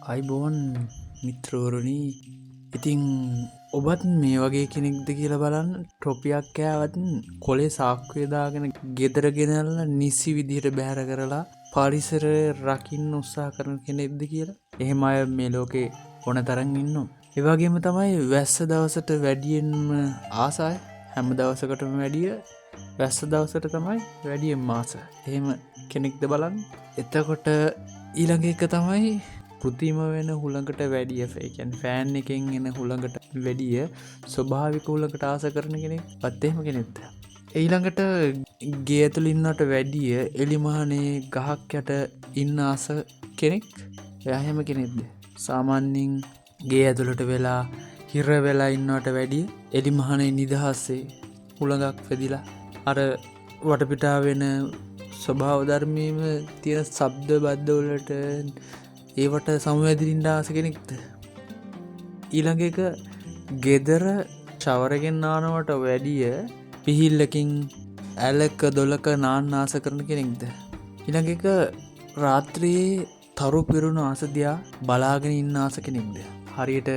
අයිබෝන් මිත්‍රවරුණි ඉතිං ඔබත් මේ වගේ කෙනෙක්ද කියලා බලන්න ටොපියක් කෑවත් කොලේ සාක්කයදාගෙන ගෙදරගෙනල්ල නිසි විදිහට බැහැර කරලා පරිසර රකින්න උත්සාහ කරන කෙනෙක්ද කියලා එහෙම අය මේ ලෝකේ ඕන තරන් ඉන්නවා. ඒවගේම තමයි වැස්ස දවසට වැඩියෙන්ම ආසාය හැම දවසකටම වැඩිය වැස්ස දවසට තමයි වැඩියෙන් මාස එහෙම කෙනෙක්ද බලන්න. එතකොට ඊළඟ එක තමයි කෘතිම වෙන හුළඟට වැඩිය ෆේකන් ෆෑන් එකෙන් එන හුළඟට වැඩිය ස්වභාවික හුළඟට ආස කරන කෙනෙක් පත්තේම කෙනෙක්ද. ඊළඟට ගේ ඇතුළ ඉන්නට වැඩිය එලිමහනේ ගහක් යට ඉන්න ආස කෙනෙක් යහෙම කෙනෙක්ද. සාමාන්‍යින් ගේ ඇතුළට වෙලා හිර වෙලා ඉන්නට වැඩිය එලිමහනේ නිදහස්සේ හුළඟක් වෙදිලා අර වටපිටා වෙන ස්වභාව ධර්මීම තියෙන සබ්ද බද්ධවලට ඒවට සමවැදිරින්ට ආස කෙනෙක්ද. ඊළඟ එක ගෙදර ශවරගෙන් නානවට වැඩිය පිහිල්ලකින් ඇලක දොලක නාන්න ආස කරන කෙනෙක්ද. ඊළඟ එක රාත්‍රයේ තරු පිරුණු ආසදයා බලාගෙන ඉන්න ආස කෙනෙක්ද. හරියට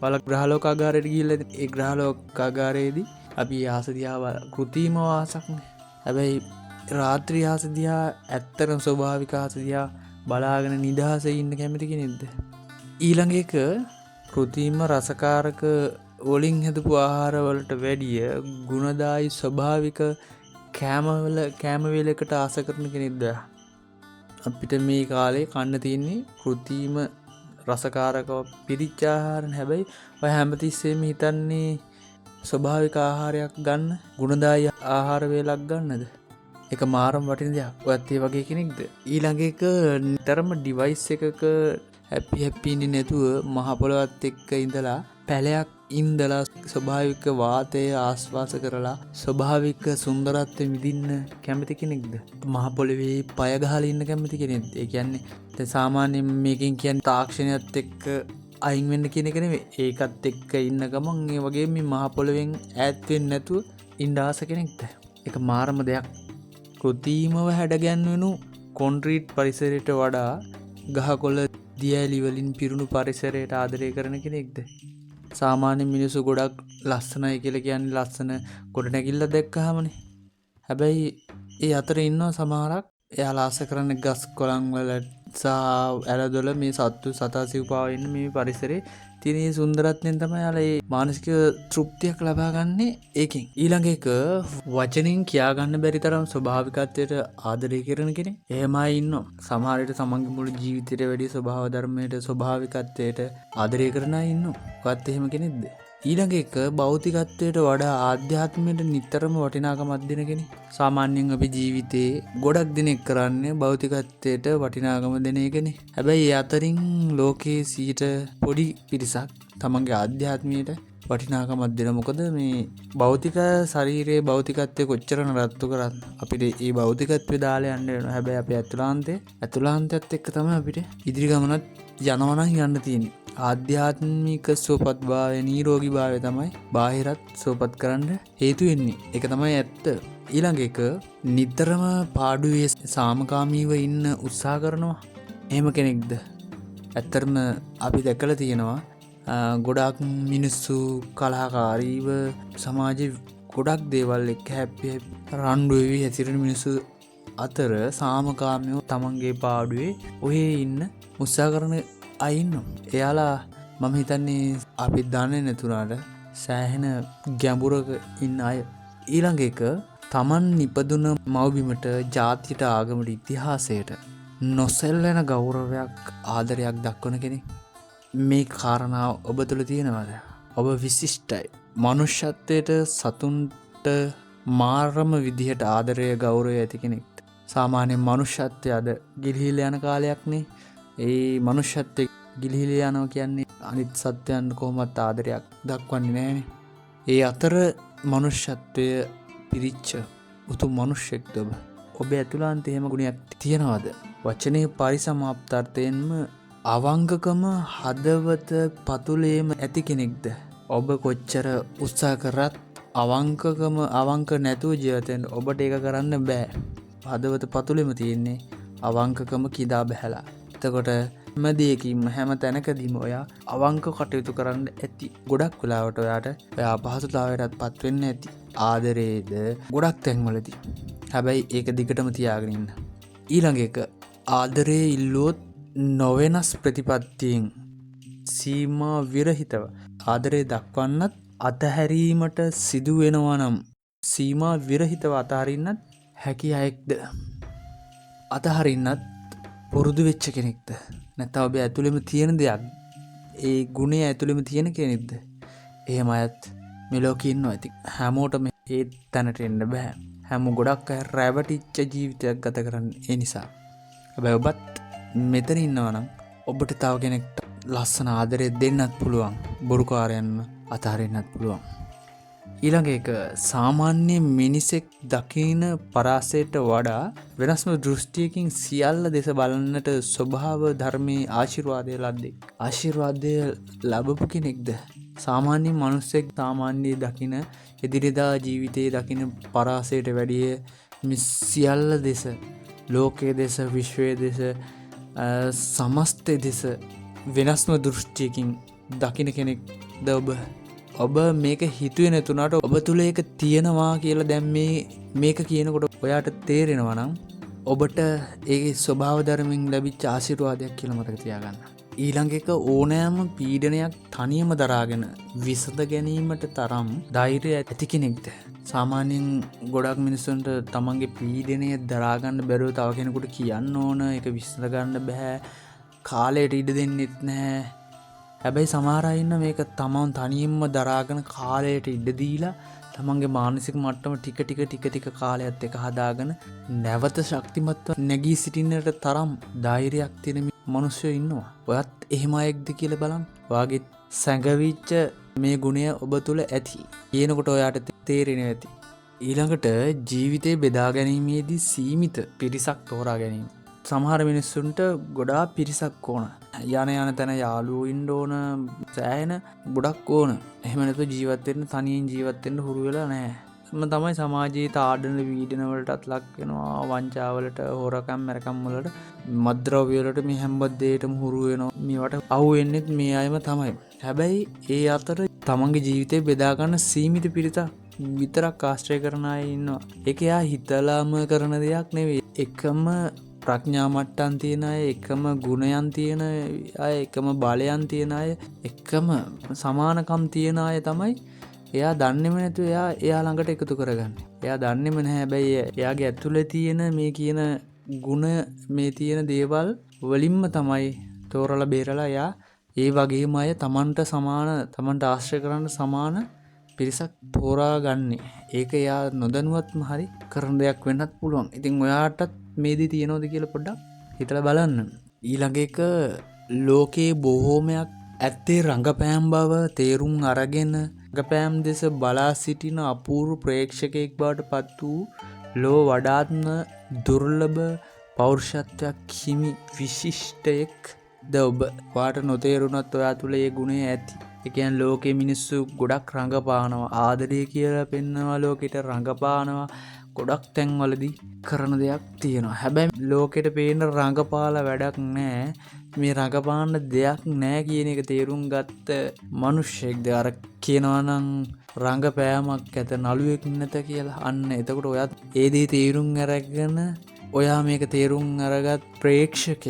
බල ග්‍රහලෝක අගාරයට ගිල්ල ඒ ග්‍රහලෝක අගාරයේදී අපි ආසදියාව කෘතිීම වාසක්න හැබැයි රාත්‍රී ආසදයා ඇත්තරම් ස්වභාවික ආසදයා බලාගෙන නිදහස ඉන්න කැමති කෙනෙක්ද. ඊළඟ එක කෘතිම රසකාරක ඔලින් හැදපු ආහාරවලට වැඩිය ගුණදායි ස්වභාවික කෑමවේලකට ආස කරන කෙනෙක්ද. අපිට මේ කාලේ කන්න තියන්නේ කෘතිීම රසකාරකව පිරිච්චාහාරන හැබැයි ඔය හැමතිස්සේම හිතන්නේ ස්වභාවික ආහාරයක් ගන්න ගුණදායි ආහාරවේලක් ගන්නද. එක මාරම් වටින දෙයක් ඔයත් ඒ වගේ කෙනෙක්ද. ඊළඟ එක නිතරම ඩිවයිස් එකක හැපිහිප්පින්නේ නැතුව මහපොළොවත් එක්ක ඉඳලා පැලයක් ඉන්දලා ස්වභාවික වාතය ආශ්වාස කරලා ස්වභාවික සුන්දරත්වය විඳින්න කැමති කෙනෙක්ද. මහපොළොවේ පය ගහලා ඉන්න කැමති කෙනෙක්ද. ඒ කියන්නේ සාමාන්‍යයෙන් මේකෙන් කියන්නේ තාක්ෂණයත් එක්ක අයින් වෙන්න කියන එක නෙවෙයි. ඒකත් එක්ක ඉන්න ගමන් ඒ වගේ මේ මහපොළොවෙන් ඈත් වෙන්නේ නැතුව ඉන්න ආස කෙනෙක්ද. ඒක මාරම දෙයක්. කෘතිීමව හැඩගැන්වෙනු කොන්ක්‍රීට් පරිසරයට වඩා ගහකොළ දියඇලිවලින් පිරුණු පරිසරයට ආදරය කරන කෙනෙක්ද. සාමාන්‍ය මිනිසු ගොඩක් ලස්සනයි කියල කියන්නේ ලස්සන ගොඩ නැගිල්ල දැක්කහමනේ. හැබැයි ඒ අතර ඉන්න සමහරක් එයා ලාස කරන්න ගස් කොළංවල ඇලදොල මේ සත්තු සතා සිව්පාවන්න මේ පරිසරේ තිනේ සුන්දරත්නයෙන් තම යාලේ මානසික තෘප්තියක් ලබාගන්නේ ඒකින්. ඊළඟ එක වචනින් කියාගන්න බැරි තරම් ස්වභාවිකත්වයට ආදරය කරන කෙනෙ එහෙමයි ඉන්න. සමහරයට සමන්ගේ මුළු ජීවිතයට වැඩි ස්වභාව ධර්මයට ස්වභාවිකත්වයට ආදරය කරන ඉන්න ගත් එහෙම කෙනෙක්ද. ඊළඟ එක භෞතිකත්වයට වඩා ආධ්‍යාත්මයට නිතරම වටිනාකමත් දෙන කෙනෙ. සාමාන්‍යයෙන් අපි ජීවිතයේ ගොඩක් දෙනෙක් කරන්නේ භෞතිකත්වයට වටිනාගම දෙන එකෙන. හැබැයි අතරින් ලෝකයේ සීට පොඩි පිරිසක් තමන්ගේ ආධ්‍යාත්මයට වටිනාකමත් දෙන. මොකද මේ භෞතික ශරීරයේ භෞතිකත්වය කොච්චරන රත්තු කරන්න අපිට ඒ භෞතිකත්වය දාලා යන්න වෙන. හැබැයි අප ඇතුලාන්තයත් එක්ක තම අපිට ඉදිරි ගමනත් යනවනක් යන්න තියෙන. ආධ්‍යාත්මික සුවපත් භාවය නීරෝගී භාවය තමයි බාහිරත් සුවපත් කරන්න හේතු වෙන්නේ. එක තමයි ඇත්ත. ඊළඟ එක නිතරම පාඩුවේ සාමකාමීව ඉන්න උත්සාහ කරනවා එහෙම කෙනෙක්ද. ඇත්තරම අපි දැකල තියෙනවා ගොඩක් මිනිස්සු කලාකාරීව සමාජ ගොඩක් දේවල් එක් හැප්පිය රණ්ඩුවවී හැසිරෙන මිනිස්සු අතර සාමකාමයෝ තමන්ගේ පාඩුවේ ඔහේ ඉන්න උත්සාහ කරන අයින්න. එයාලා මම හිතන්නේ අපි දන්නේ නැතුනාට සෑහෙන ගැඹුරක ඉන්න අය. ඊළඟ එක තමන් නිපදුන මවබිමට ජාතියට ආගමට ඉතිහාසයට නොසෙල්ලෙන ගෞරවයක් ආදරයක් දක්වන කෙනෙ. මේ කාරණාව ඔබ තුළ තියෙනවද. ඔබ විශිෂ්ටයි. මනුෂ්‍යත්වයට සතුන්ට මාරම විදිහට ආදරය ගෞරවය ඇති කෙනෙක්. සාමාන්‍ය මනුෂ්‍යත්වය අද ගිලිහිල යන කාලයක්නේ. ඒ මනුෂ්‍යත්වය ගිලිහිල යනව කියන්නේ අනිත් සත්‍යයන් කොහොමත් ආදරයක් දක්වන්නේ නෑනේ. ඒ අතර මනුෂ්‍යත්වය පිරිච්ච උතු මනුෂ්‍යෙක්ද ඔබ. ඔබ ඇතුලාන්ත එහෙම ගුණයක් තියෙනවද. වචනය පරිසමාප්තර්ථයෙන්ම අවංගකම හදවත පතුලේම ඇති කෙනෙක්ද. ඔබ කොච්චර උත්සාහ කරත් අවංකකම අවංක නැතුව ජීවිතෙන් ඔබට ඒක කරන්න බෑ. හදවත පතුලෙම තියෙන්නේ අවංකකම කිදා බැහැලා. එතකොට දෙයකින්ම හැම තැනකදීම ඔයා අවංක කටයුතු කරන්න ඇති. ගොඩක් වෙලාවට ඔයාට ඔයා අපහසුතාවයටත් පත්වෙන්න ඇති. ආදරේද ගොඩක් තැන්වලදී. හැබැයි ඒක දිගටම තියාගෙන ඉන්න. ඊළඟ එක ආදරේ ඉල්ලුවොත් නොවෙනස් ප්‍රතිපත්තියෙන් සීමා විරහිතව ආදරේ දක්වන්නත් අතහැරීමට සිදු වෙනවා නම් සීමා විරහිතව අතහරින්නත් හැකි අයෙක්ද? අතහරින්නත් පුරුදු වෙච්ච කෙනෙක්ද? නැත්නම් ඔබ ඇතුළෙම තියෙන දෙයක් ඒ ගුණය ඇතුළෙම තියෙන කෙනෙක්ද? එහෙම අයත් මේ ලෝකේ ඉන්නවා. ඉතින් හැමෝටම ඒ තැනට එන්න බෑ. හැම ගොඩක් අය රැවටිච්ච ජීවිතයක් ගත කරන්නේ ඒ නිසා. හැබැයි ඔබත් මෙතන ඉන්නවා නම් ඔබට තව කෙනෙක්ට ලස්සන ආදරය දෙන්නත් පුළුවන්. බොරුකාරයන්ව අතහරින්නත් පුළුවන්. ඊළඟ එක සාමාන්‍ය මිනිසෙක් දකින පරාසයට වඩා වෙනස්ම දෘෂ්ටියකින් සියල්ල දෙස බලන්නට ස්වභාව ධර්මයේ ආශිර්වාදය ලද්දෙක්. ආශිර්වාදය ලැබපු කෙනෙක්ද? සාමාන්‍ය මිනිසෙක් සාමාන්‍ය දකින එදිනෙදා ජීවිතයේ දකින පරාසයට වැඩිය මේ සියල්ල දෙස ලෝකයේ දෙස විශ්වයේ දෙස සමස්තය දෙස වෙනස්ම දෘෂ්ටියකින් දකින කෙනෙක්ද ඔබ? ඔබ මේක හිතුවේ නැතුණාට ඔබ තුල ඒක තියෙනවා කියලා දැන් මේක කියනකොට ඔයාට තේරෙනවා නම් ඔබට ඒ ස්වභාව ධර්මයෙන් ලැබිච්ච ආශිර්වාදයක් කියලා මතක තියාගන්න. ඊළඟ එක ඕනෑම පීඩනයක් තනියම දරාගෙන විසඳ ගැනීමට තරම් ධෛර්යය ඇති කෙනෙක්ද? සාමාන්‍යයෙන් ගොඩක් මිනිස්සුන්ට තමන්ගේ පීඩනය දරාගන්න බැරුව තව කෙනෙකුට කියන්න ඕන, ඒක විසඳ ගන්න බෑ, කාලයට ඉඩ දෙන්නෙත් නැහැ. හැබැයි සමහර අය ඉන්න මේක තමන් තනියම දරාගෙන කාලයට ඉඩ දීලා තමන්ගේ මානසික මට්ටම ටික ටික කාලයත් එක හදාගෙන නැවත ශක්තිමත්ව නැගී සිටින්නට තරම් ධෛර්යයක් තියෙන මිනිස්සු ඉන්නවා. ඔයත් එහෙම අයෙක්ද කියලා බලන්න. ඔයාගේ සැඟවිච්ච මේ ගුණය ඔබ තුල ඇති. කියනකොට ඔයාට තේරෙන්නේ ඇති. ඊළඟට ජීවිතේ බෙදා ගැනීමේදී සීමිත පිරිසක් තෝරා ගැනීම. සමහර මිනිස්සුන්ට ගොඩාක් පිරිසක් ඕන. යන තැන යාළුවෝ ඉන්න ඕන, සෑහෙන ගොඩක් ඕන. එහෙම නැත්නම් ජීවත් වෙන්න තනියෙන් ජීවත් වෙන්න හුරු වෙලා නැහැ. එම තමයි සමාජයේ තාඩන වීඩන වලටත් ලක් වෙනවා, වංචාවලට, හොරකම් මරකම් වලට, මත්ද්‍රව්‍ය වලට මේ හැම දෙයකටම හුරු වෙනවා. මේවට අහු වෙන්නේ මේ අයම තමයි. හැබැයි ඒ අතර තමන්ගේ ජීවිතේ බෙදා ගන්න සීමිත පිරිසක් විතරක් ආශ්‍රය කරන අය ඉන්නවා. ඒක යා හිතලාම කරන දෙයක් නෙවෙයි. එකම ප්‍රඥා මට්ටම් තියෙන අය, එකම ගුණයන් තියෙන අය, එකම බලයන් තියෙන අය, එකම සමානකම් තියෙන අය තමයි එයා දන්නේම නැතුව එයා ළඟට එකතු කරගන්නේ. එයා දන්නේම නැහැ. හැබැයි එයාගේ ඇතුලේ තියෙන මේ කියන ගුණ, මේ තියෙන දේවල් වලින්ම තමයි තෝරලා බේරලා එයා ඒ වගේම අය තමන්ට ආශ්‍රය කරන්න සමාන පිරිසක් තෝරා ගන්නෙ. ඒක එයා නොදැනුවත්ම හරි කරන දෙයක් වෙන්නත් පුළුවන්. ඉතින් ඔයාටත් මේ දේ තියෙනවද කියලා පොඩ්ඩක් හිතලා බලන්න. ඊළඟ එක ලෝකේ බොහෝමයක් ඇත්තේ රංගපෑම් බව තේරුම් අරගෙන රංගපෑම් දෙස බලා සිටින අපූර්ව ප්‍රේක්ෂකයෙක් බවට පත් වූ ලෝ වඩාත්ම දුර්ලභ පෞරුෂත්වයක් හිමි විශිෂ්ටයෙක් ද ඔබ. වාට නොතේරුණත් ඔයා තුළ ඒ ගුණය ඇති. ඒ කියන්නේ ලෝකේ මිනිස්සු ගොඩක් රංගපානවා, ආදරය කියලා පෙන්නවා, ලෝකෙට රංගපානවා, ගොඩක් තැන්වලදී කරන දෙයක් තියෙනවා. හැබැයි ලෝකෙට පේන රංගපාලා වැඩක් නැහැ. මේ රංගපාන්න දෙයක් නැහැ කියන එක තේරුම් ගත්ත මිනිහෙක්ද අර කියනවා නම් රංගපෑමක් ඇත නළුවෙක් නැත කියලා. අන්න එතකොට ඔයත් ඒ දේ තේරුම් අරගෙන ඔයා මේක තේරුම් අරගත් ප්‍රේක්ෂකෙක්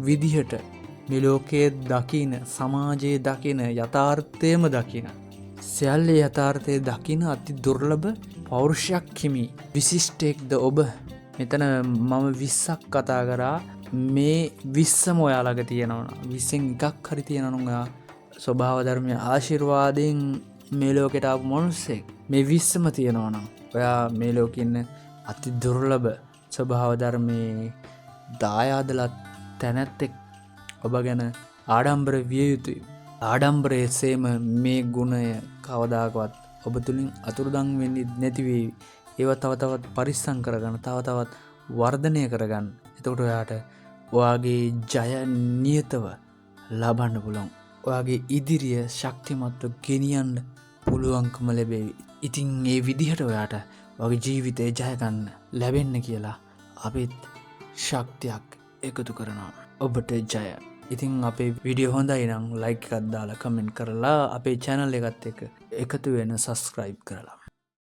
විදිහට මේ ලෝකයේ දකින, සමාජයේ දකින, යථාර්ථයම දකින, සියල්ලේ යථාර්ථයේ දකින අති දුර්ලභ පෞරුෂයක් හිමි විශිෂ්ටයෙක්ද ඔබ. මෙතන මම 20ක් කතා කරා. මේ 20ම ඔයා ළඟ තියෙනවා. 20න් එකක් හරි තියෙනවා නම් ඔයා ස්වභාව ධර්මයේ ආශිර්වාදයෙන් මේ ලෝකයට ආපු මිනිස්සෙක්. මේ 20ම තියෙනවා නම් ඔයා මේ ලෝකෙ ඉන්න අති දුර්ලභ ස්වභාව ධර්මයේ දායාදලත් තැනැත්තෙක්. ඔබ ගැන ආඩම්බර විය යුතුයි. ආඩම්බරයේසේම මේ ගුණය කවදාකවත් ඔබ තුලින් අතුරුදන් වෙන්නේ නැති වෙයි. ඒව තව තවත් පරිස්සම් කරගන්න, තව තවත් වර්ධනය කරගන්න. එතකොට ඔයාට ඔයාගේ ජය නියතව ලබන්න පුළුවන්. ඔයාගේ ඉදිරිය ශක්තිමත්ව ගෙනියන්න පුළුවන්කම ලැබෙවි. ඉතින් මේ විදිහට ඔයාට ඔයාගේ ජීවිතේ ජය ගන්න ලැබෙන්න කියලා අපිත් ශක්තියක් එකතු කරනවා. ඔබට ජය. ඉතින් අපේ විඩියෝ හොඳයි නම් ලයික් එකක් දාලා කමෙන්ට් කරලා අපේ channel එකත් එක්ක එකතු වෙන සබස්ක්‍රයිබ් කරලා